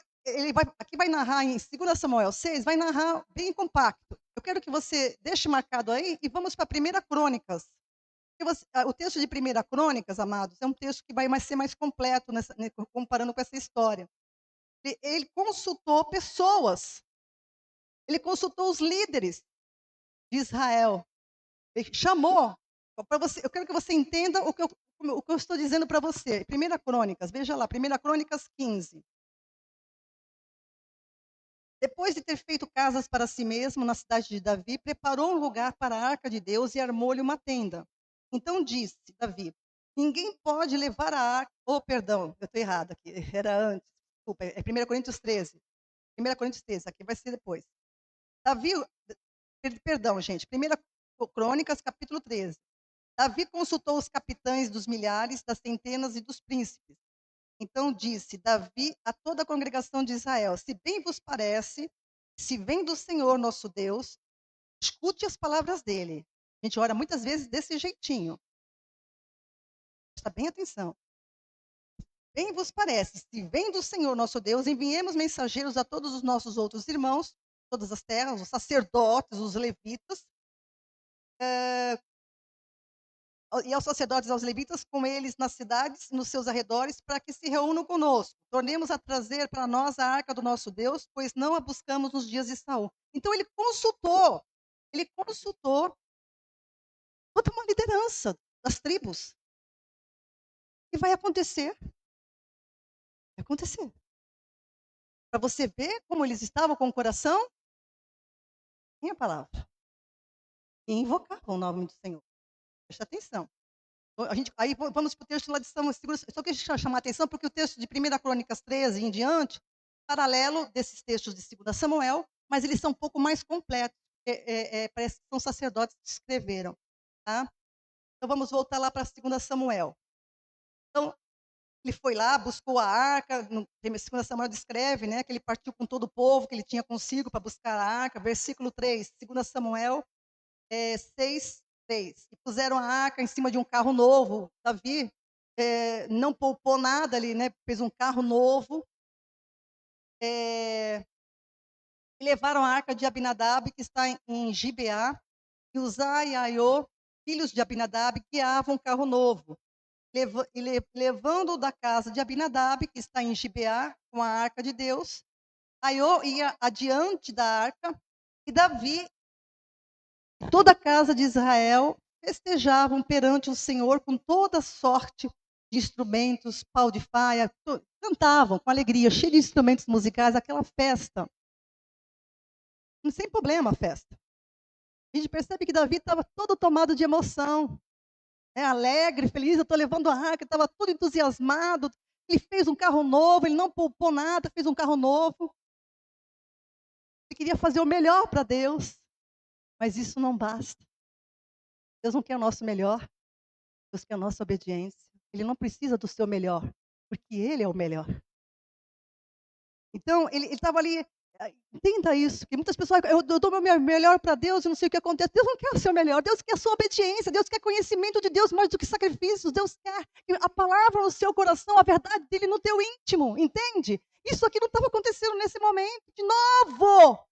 aqui vai narrar em 2 Samuel 6, vai narrar bem compacto. Eu quero que você deixe marcado aí e vamos para 1 Crônicas. O texto de 1 Crônicas, amados, é um texto que vai ser mais completo, comparando com essa história. Ele consultou pessoas, ele consultou os líderes de Israel. Ele chamou, eu quero que você entenda o que eu estou dizendo para você. 1 Crônicas, veja lá, 1 Crônicas 15. Depois de ter feito casas para si mesmo na cidade de Davi, preparou um lugar para a arca de Deus e armou-lhe uma tenda. Então disse Davi: ninguém pode levar a arca. Oh, perdão, eu estou errado aqui, era antes. Desculpa, é 1 Coríntios 13. 1 Coríntios 13, aqui vai ser depois. Davi, perdão, gente, 1 Crônicas, capítulo 13. Davi consultou os capitães dos milhares, das centenas e dos príncipes. Então disse Davi a toda a congregação de Israel: se bem vos parece, se vem do Senhor nosso Deus, escute as palavras dele. A gente ora muitas vezes desse jeitinho. Presta bem atenção. Bem vos parece, se vem do Senhor nosso Deus, enviemos mensageiros a todos os nossos outros irmãos, todas as terras, os sacerdotes, os levitas, e aos sacerdotes e aos levitas com eles nas cidades, nos seus arredores, para que se reúnam conosco. Tornemos a trazer para nós a arca do nosso Deus, pois não a buscamos nos dias de Saul. Então ele consultou toda uma liderança das tribos. E vai acontecer. Vai acontecer. Para você ver como eles estavam com o coração em a palavra. E invocavam o nome do Senhor. Presta atenção. Aí vamos para o texto lá de Samuel. Só queria chamar a atenção porque o texto de 1 Crônicas 13 em diante, paralelo desses textos de 2 Samuel, mas eles são um pouco mais completos. Parece que são sacerdotes que escreveram. Tá? Então vamos voltar lá para 2 Samuel. Então, ele foi lá, buscou a arca. No 2 Samuel descreve, né, que ele partiu com todo o povo que ele tinha consigo para buscar a arca. Versículo 3, 2 Samuel 6, 3. E puseram a arca em cima de um carro novo. Davi não poupou nada ali, né? Fez um carro novo. E levaram a arca de Abinadab, que está em Gibeá. E Uzá e Aiô, filhos de Abinadab, guiavam um carro novo. Levando da casa de Abinadab, que está em Gibeá, com a arca de Deus, Aiô ia adiante da arca, e Davi e toda a casa de Israel festejavam perante o Senhor com toda sorte de instrumentos, pau de faia, cantavam com alegria, cheio de instrumentos musicais, aquela festa. Sem problema a festa. A gente percebe que Davi estava todo tomado de emoção, né, alegre, feliz, eu estou levando a arca, estava todo entusiasmado. Ele fez um carro novo, ele não poupou nada, fez um carro novo. Ele queria fazer o melhor para Deus, mas isso não basta. Deus não quer o nosso melhor, Deus quer a nossa obediência. Ele não precisa do seu melhor, porque Ele é o melhor. Então, ele estava ali, entenda isso, que muitas pessoas, eu dou o meu melhor para Deus e não sei o que acontece. Deus não quer o seu melhor, Deus quer a sua obediência, Deus quer conhecimento de Deus mais do que sacrifícios, Deus quer a palavra no seu coração, a verdade dele no teu íntimo, entende? Isso aqui não estava acontecendo nesse momento, de novo.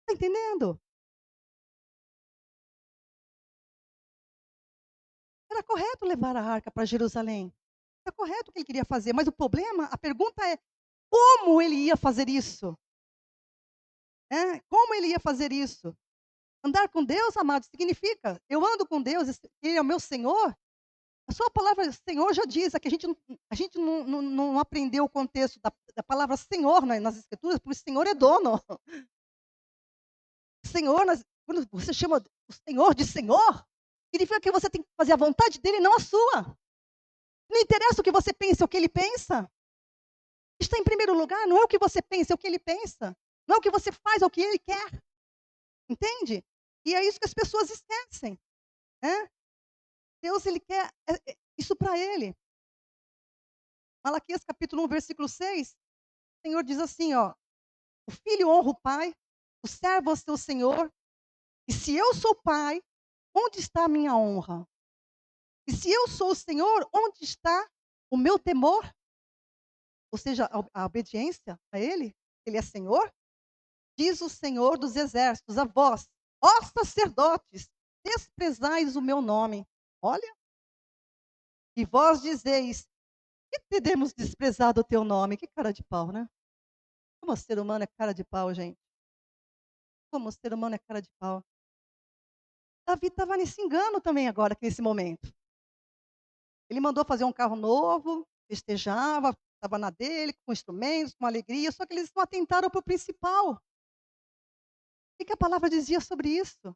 Está entendendo? Era correto levar a arca para Jerusalém. Era correto o que ele queria fazer, mas o problema, a pergunta é, como ele ia fazer isso? Como ele ia fazer isso? Andar com Deus, amados, significa, eu ando com Deus, Ele é o meu Senhor. A sua palavra Senhor já diz, é que a gente não aprendeu o contexto da palavra Senhor nas Escrituras, porque o Senhor é dono. Senhor, quando você chama o Senhor de Senhor, significa que você tem que fazer a vontade dEle, não a sua. Não interessa o que você pensa, o que Ele pensa. Está em primeiro lugar, não é o que você pensa, é o que Ele pensa. Não é o que você faz, é o que Ele quer. Entende? E é isso que as pessoas esquecem. Né? Deus, Ele quer isso para Ele. Malaquias capítulo 1, versículo 6, o Senhor diz assim, ó: o filho honra o pai, o servo ao seu senhor, e se eu sou pai, onde está a minha honra? E se eu sou o Senhor, onde está o meu temor? Ou seja, a obediência a Ele, Ele é Senhor? Diz o Senhor dos exércitos, a vós, ó sacerdotes, desprezais o meu nome. Olha, e vós dizeis, que teremos desprezado o teu nome? Que cara de pau, né? Como o ser humano é cara de pau, gente. Como o ser humano é cara de pau. Davi estava nesse engano também agora, nesse momento. Ele mandou fazer um carro novo, festejava, estava na dele, com instrumentos, com alegria, só que eles não atentaram para o principal. O que a palavra dizia sobre isso?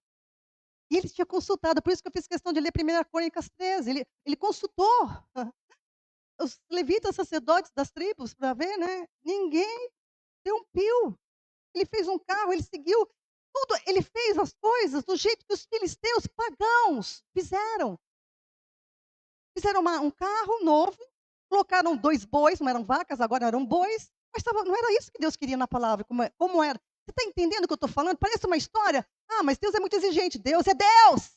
E ele tinha consultado, por isso que eu fiz questão de ler 1 Crônicas 13. Ele consultou os levitas sacerdotes das tribos para ver, né? Ninguém deu um pio. Ele fez um carro, ele seguiu tudo, ele fez as coisas do jeito que os filisteus pagãos fizeram. Fizeram um carro novo, colocaram 2 bois, não eram vacas, agora eram bois, mas não era isso que Deus queria na palavra, como era. Você está entendendo o que eu estou falando? Parece uma história. Ah, mas Deus é muito exigente. Deus é Deus.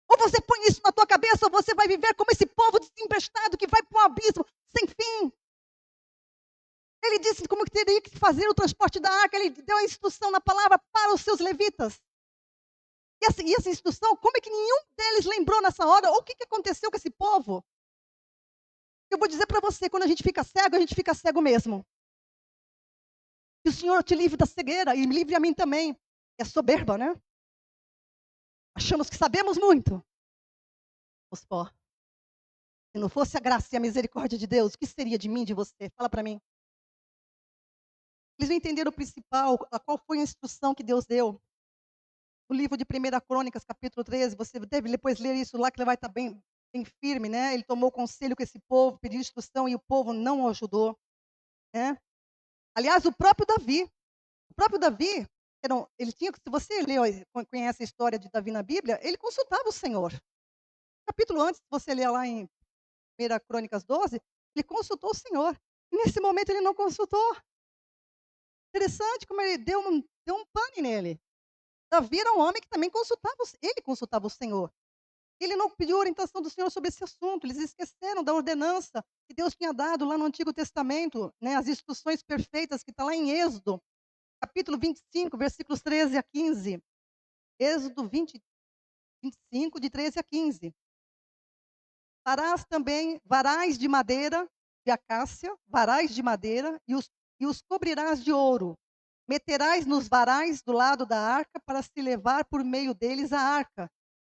Ou você põe isso na tua cabeça, ou você vai viver como esse povo desempestado que vai para um abismo sem fim. Ele disse como que teria que fazer o transporte da arca, ele deu a instrução na palavra para os seus levitas. E essa instrução, como é que nenhum deles lembrou nessa hora? Ou o que aconteceu com esse povo? Eu vou dizer para você, quando a gente fica cego mesmo. Que o Senhor te livre da cegueira e me livre a mim também. É soberba, né? Achamos que sabemos muito. Os pó. Se não fosse a graça e a misericórdia de Deus, o que seria de mim, de você? Fala para mim. Eles não entenderam o principal, qual foi a instrução que Deus deu. O livro de 1 Crônicas, capítulo 13, você deve depois ler isso lá, que ele vai estar bem firme, né? Ele tomou conselho com esse povo, pediu instrução e o povo não o ajudou. Né? Aliás, o próprio Davi, ele tinha, se você conhece a história de Davi na Bíblia, ele consultava o Senhor. Capítulo antes, se você ler lá em 1 Crônicas 12, ele consultou o Senhor. E nesse momento ele não consultou. Interessante como ele deu um pane nele. Davi era um homem que também consultava o Senhor. Ele não pediu orientação do Senhor sobre esse assunto, eles esqueceram da ordenança que Deus tinha dado lá no Antigo Testamento, né, as instruções perfeitas que está lá em Êxodo, capítulo 25, versículos 13 a 15. Êxodo 25, de 13 a 15. Farás também varais de madeira, de acácia, varais de madeira, e os cobrirás de ouro. Meterás nos varais do lado da arca para se levar por meio deles a arca.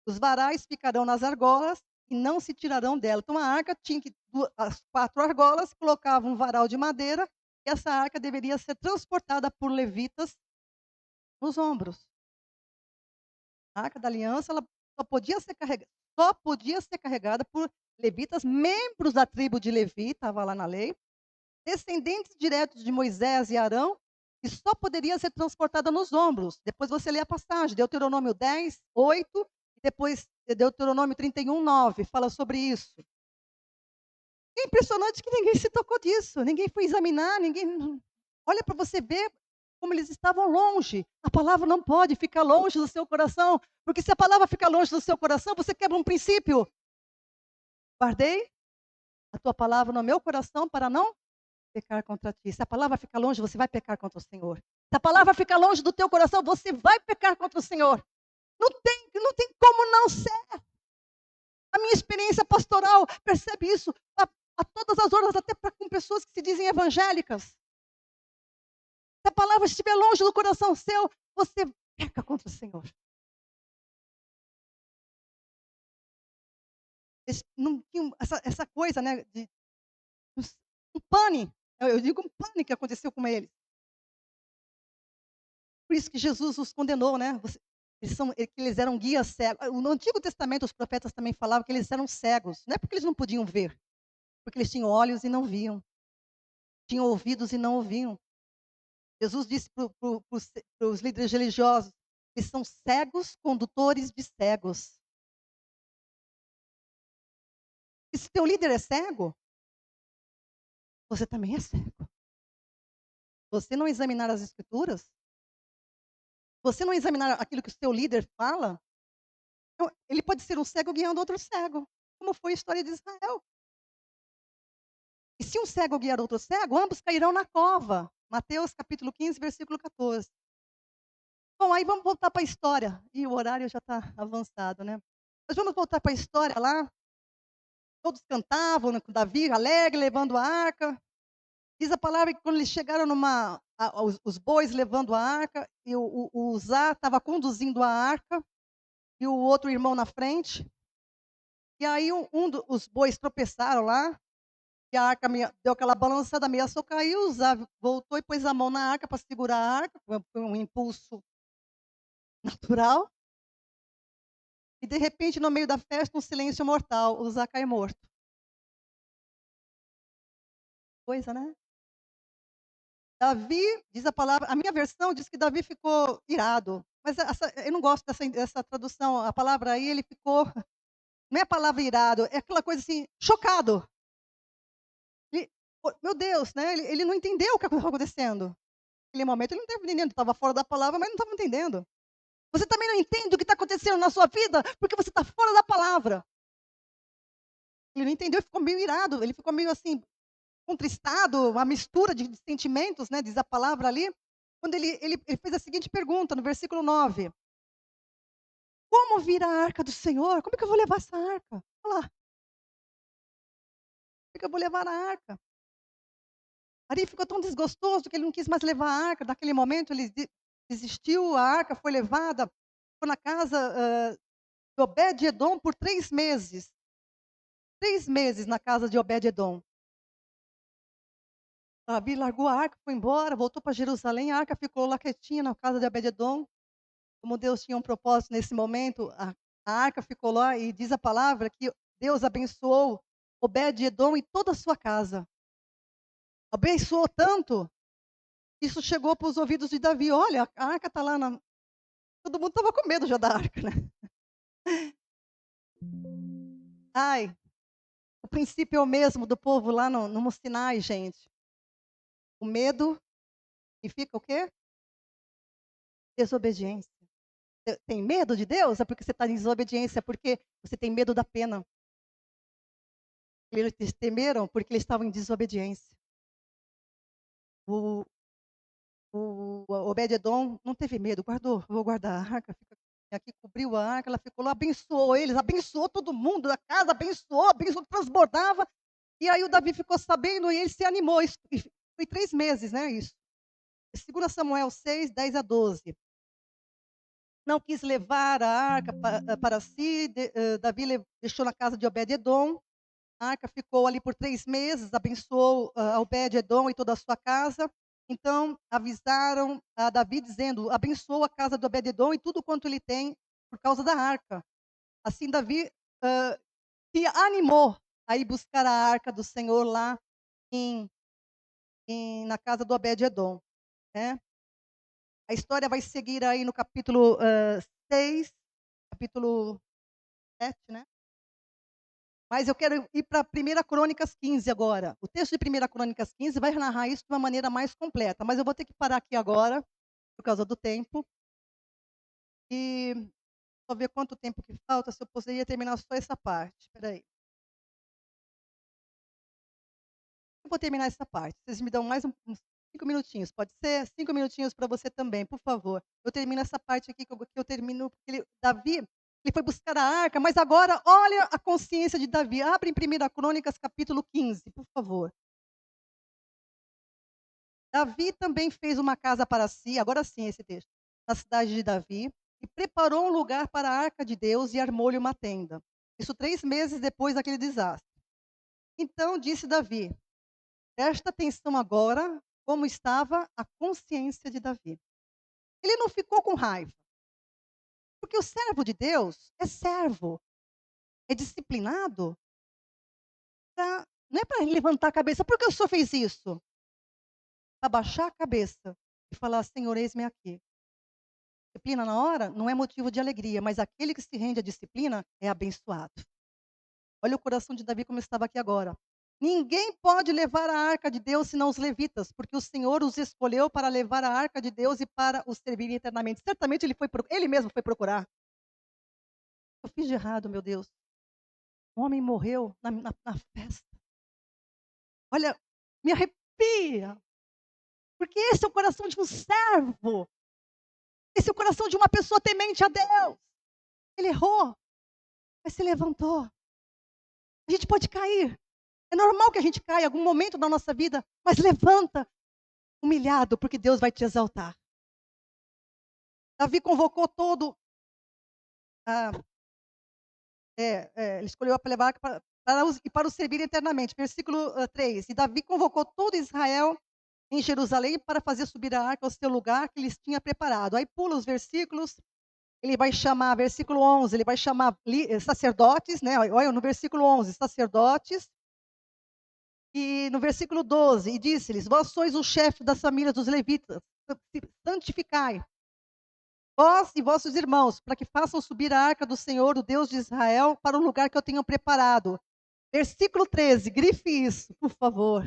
Os varais ficarão nas argolas e não se tirarão dela. Então a arca tinha que as 4 argolas colocavam um varal de madeira e essa arca deveria ser transportada por levitas nos ombros. A Arca da Aliança, ela só podia ser carregada por levitas, membros da tribo de Levi, estava lá na lei, descendentes diretos de Moisés e Arão, e só poderia ser transportada nos ombros. Depois você lê a passagem, Deuteronômio 10:8, e depois Deuteronômio 31:9, fala sobre isso. É impressionante que ninguém se tocou disso, ninguém foi examinar, ninguém olha para você ver como eles estavam longe. A palavra não pode ficar longe do seu coração, porque se a palavra ficar longe do seu coração, você quebra um princípio. Guardei a tua palavra no meu coração para não pecar contra ti. Se a palavra ficar longe, você vai pecar contra o Senhor. Se a palavra ficar longe do teu coração, você vai pecar contra o Senhor. Não tem como não ser. A minha experiência pastoral percebe isso a todas as horas, até com pessoas que se dizem evangélicas. Se a palavra estiver longe do coração seu, você peca contra o Senhor. Não tinha essa coisa, né, de um pane. Eu digo um pane que aconteceu com eles. Por isso que Jesus os condenou, né? Eles eram guias cegos. No Antigo Testamento, os profetas também falavam que eles eram cegos. Não é porque eles não podiam ver, porque eles tinham olhos e não viam, tinham ouvidos e não ouviam. Jesus disse para os líderes religiosos: eles são cegos condutores de cegos. E se teu líder é cego, você também é cego. Você não examinar as escrituras, você não examinar aquilo que o seu líder fala, então, ele pode ser um cego guiando outro cego, como foi a história de Israel. E se um cego guiar outro cego, ambos cairão na cova. Mateus capítulo 15, versículo 14. Bom, aí vamos voltar para a história. E o horário já está avançado, né? Mas vamos voltar para a história lá. Todos cantavam, né, com Davi alegre, levando a arca. Diz a palavra que quando eles chegaram os bois levando a arca, e o Uzá estava conduzindo a arca, e o outro irmão na frente. E aí os bois tropeçaram lá, e a arca deu aquela balançada, ameaçou cair, o Uzá voltou e pôs a mão na arca para segurar a arca, foi um impulso natural. E de repente, no meio da festa, um silêncio mortal, o Uzá cai morto. Coisa, né? Davi, diz a palavra, a minha versão diz que Davi ficou irado, mas eu não gosto dessa tradução, a palavra aí ele ficou, não é a palavra irado, é aquela coisa assim, chocado. Meu Deus, né, ele não entendeu o que estava acontecendo. Naquele momento ele não estava entendendo, estava fora da palavra, mas não estava entendendo. Você também não entende o que está acontecendo na sua vida, porque você está fora da palavra. Ele não entendeu, ficou meio irado, ele ficou meio assim, contristado, uma mistura de sentimentos, né, diz a palavra ali, quando ele fez a seguinte pergunta no versículo 9: "Como vir a arca do Senhor? Como é que eu vou levar essa arca? Olha lá, como é que eu vou levar a arca?" Ari ficou tão desgostoso que ele não quis mais levar a arca, naquele momento ele desistiu, a arca foi levada, ficou na casa, de Obed-edom por 3 meses. 3 meses na casa de Obed-edom. Davi largou a arca, foi embora, voltou para Jerusalém, a arca ficou lá quietinha na casa de Obed-edom. Como Deus tinha um propósito nesse momento, a arca ficou lá e diz a palavra que Deus abençoou Obed-edom e toda a sua casa. Abençoou tanto, isso chegou para os ouvidos de Davi: "Olha, a arca está lá na..." Todo mundo estava com medo já da arca, né. Ai, o princípio é o mesmo do povo lá no Sinai, gente. O medo significa o quê? Desobediência. Você tem medo de Deus? É porque você está em desobediência, é porque você tem medo da pena. Eles temeram porque eles estavam em desobediência. O o Obed-edom não teve medo, guardou: "Vou guardar a arca", fica aqui, cobriu a arca, ela ficou lá, abençoou eles, abençoou todo mundo, a casa abençoou, abençoou, transbordava. E aí o Davi ficou sabendo e ele se animou, isso e foi 3 meses, né, isso. 2 Samuel 6, 10 a 12. Não quis levar a arca para si, Davi deixou na casa de Obed-edom. A arca ficou ali por 3 meses, abençoou, Obed-edom e toda a sua casa. Então avisaram a Davi dizendo: "Abençoa a casa de Obed-edom e tudo quanto ele tem, por causa da arca". Assim Davi, se animou a ir buscar a arca do Senhor lá em na casa do Obed-edom, né. A história vai seguir aí no capítulo, 6, capítulo 7, né. Mas eu quero ir para 1 Crônicas 15 agora. O texto de 1 Crônicas 15 vai narrar isso de uma maneira mais completa, mas eu vou ter que parar aqui agora, por causa do tempo, e só ver quanto tempo que falta, se eu poderia terminar só essa parte. Espera aí. Eu vou terminar essa parte, vocês me dão mais uns 5 minutinhos, pode ser? 5 minutinhos para você também, por favor. Eu termino essa parte aqui que eu termino, porque Davi, ele foi buscar a arca, mas agora olha a consciência de Davi. Abre em 1 Crônicas capítulo 15, por favor. Davi também fez uma casa para si, agora sim esse texto, na cidade de Davi, e preparou um lugar para a arca de Deus e armou-lhe uma tenda. Isso 3 meses depois daquele desastre. Então disse Davi: presta atenção agora como estava a consciência de Davi. Ele não ficou com raiva, porque o servo de Deus é servo, é disciplinado, não é para levantar a cabeça. Por que o senhor fez isso? Para baixar a cabeça e falar: Senhor, eis-me aqui. Disciplina na hora não é motivo de alegria, mas aquele que se rende à disciplina é abençoado. Olha o coração de Davi como estava aqui agora. Ninguém pode levar a arca de Deus senão os levitas, porque o Senhor os escolheu para levar a arca de Deus e para os servir eternamente. Certamente ele mesmo foi procurar. Eu fiz de errado, meu Deus. Um homem morreu na festa. Olha, me arrepia, porque esse é o coração de um servo. Esse é o coração de uma pessoa temente a Deus. Ele errou, mas se levantou. A gente pode cair. É normal que a gente caia em algum momento da nossa vida, mas levanta humilhado, porque Deus vai te exaltar. Davi convocou todo, ah, ele escolheu para levar para o servir eternamente. Versículo 3. E Davi convocou todo Israel em Jerusalém para fazer subir a arca ao seu lugar que lhes tinha preparado. Aí pula os versículos, ele vai chamar, versículo 11, ele vai chamar sacerdotes, né? Olha, no versículo 11, sacerdotes. E no versículo 12, e disse-lhes: vós sois o chefe das famílias dos levitas, santificai, vós e vossos irmãos, para que façam subir a arca do Senhor, o Deus de Israel, para o lugar que eu tenho preparado. Versículo 13, grife isso, por favor.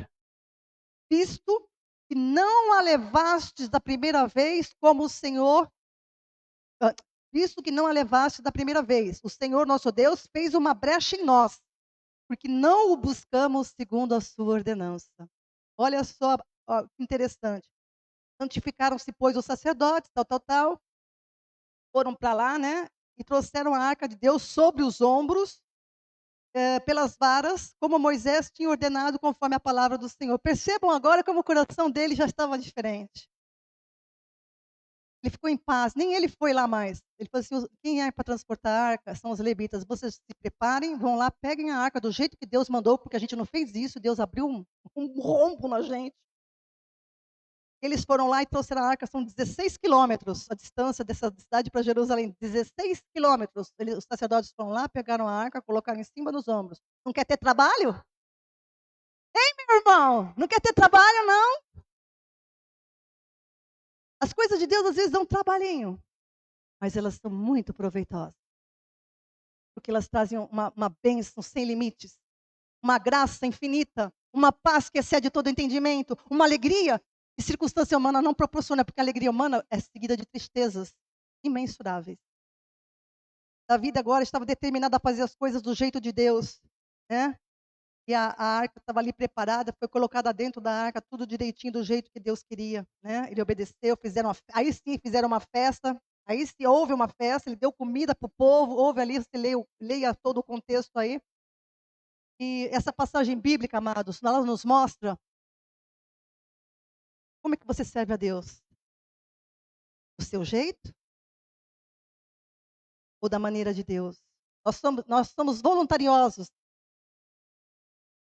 Visto que não a levastes da primeira vez, como o Senhor, ah, visto que não a levastes da primeira vez, o Senhor nosso Deus fez uma brecha em nós, porque não o buscamos segundo a sua ordenança. Olha só, ó, que interessante. Santificaram-se, pois, os sacerdotes, tal, tal, tal, foram para lá, né, e trouxeram a arca de Deus sobre os ombros, pelas varas, como Moisés tinha ordenado conforme a palavra do Senhor. Percebam agora como o coração dele já estava diferente. Ele ficou em paz, nem ele foi lá mais. Ele falou assim: quem é para transportar a arca são os levitas. Vocês se preparem, vão lá, peguem a arca do jeito que Deus mandou, porque a gente não fez isso. Deus abriu um rombo na gente. Eles foram lá e trouxeram a arca, são 16 quilômetros a distância dessa cidade para Jerusalém, 16 quilômetros. Os sacerdotes foram lá, pegaram a arca, colocaram em cima dos ombros. Não quer ter trabalho? Meu irmão, não quer ter trabalho, não? As coisas de Deus às vezes dão trabalhinho, mas elas são muito proveitosas, porque elas trazem uma bênção sem limites, uma graça infinita, uma paz que excede todo entendimento, uma alegria que circunstância humana não proporciona, porque a alegria humana é seguida de tristezas imensuráveis. Davi agora estava determinado a fazer as coisas do jeito de Deus, né? E a arca estava ali preparada, foi colocada dentro da arca, tudo direitinho do jeito que Deus queria, né? Ele obedeceu, aí sim fizeram uma festa, aí sim houve uma festa, ele deu comida para o povo, houve ali, você leia todo o contexto aí. E essa passagem bíblica, amados, ela nos mostra como é que você serve a Deus. Do seu jeito ou da maneira de Deus? Nós somos voluntariosos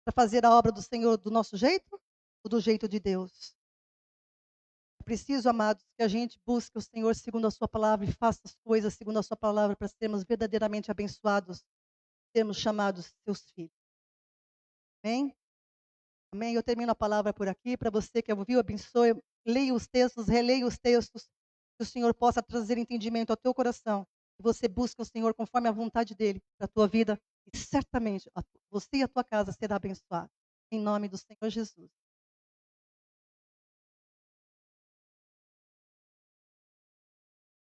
para fazer a obra do Senhor do nosso jeito ou do jeito de Deus? É preciso, amados, que a gente busque o Senhor segundo a sua palavra e faça as coisas segundo a sua palavra para sermos verdadeiramente abençoados, sermos chamados seus filhos. Amém? Amém? Eu termino a palavra por aqui. Para você que ouviu, abençoe. Leia os textos, releia os textos, que o Senhor possa trazer entendimento ao teu coração. Que você busque o Senhor conforme a vontade dEle para a tua vida. E certamente você e a tua casa será abençoada. Em nome do Senhor Jesus.